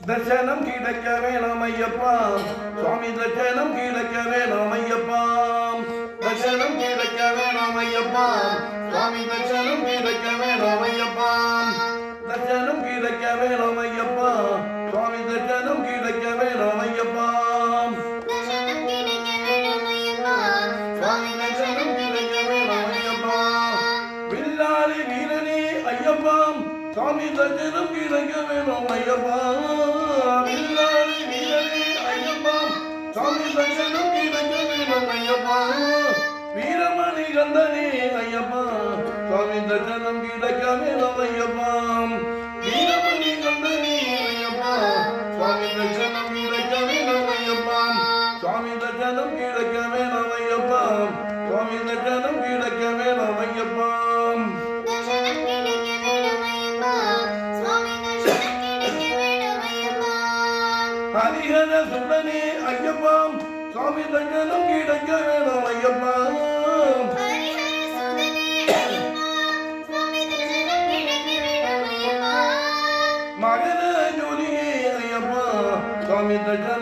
தர்சனம் கிடைக்க வேணும் ஐயப்பா சுவாமி தர்சனம் கிடைக்க வேணும் ஐயப்பா தர்சனம் கிடைக்க வேணும் ஐயப்பா சுவாமி தர்சனம் கிடைக்க வேணும் ஐயப்பா தர்சனம் கிடைக்க வேணும் ஐயப்பா சுவாமி தர்சனம் கிடைக்க வேணும் ஐயப்பா தர்சனம் கிடைக்க வேணும் ஐயப்பா சுவாமி தர்சனம் கிடைக்க வேணும் ஐயப்பா வில்லாளி வீரனே ஐயப்பா சுவாமி தர்சனம் கிடைக்க வேணும் ஐயப்பா வில்லாளி வீரனே ஐயப்பா சுவாமி தர்சனம் கிடைக்க வேணும் ஐயப்பா வீரமணி கந்தனே ஐயப்பா சுவாமி தர்சனம் கிடைக்க வேணும் ஐயப்பா வீரமணி கந்தனே ஐயப்பா சுவாமி தர்சனம் கிடைக்க வேணும் ஐயப்பா சுவாமி தர்சனம் கிடைக்க வேணும் ஐயப்பா சுவாமி தர்சனம் கிடைக்க வேணும் ஐயப்பா தர்சனம் கிடைக்க வேணும் ஐயப்பா சுவாமி தர்சனம் கிடைக்க வேணும் ஐயப்பா ஹரிஹர சுடனே ஐயப்பா சுவாமி தர்சனம் கிடைக்க வேணும் ஐயப்பா ஹரிஹர சுதனே ஐயப்பா சுவாமி தர்சனம் கிடைக்க வேணும் ஐயப்பா மகர ஜோதியே ஐயப்பா சுவாமி தர்சனம்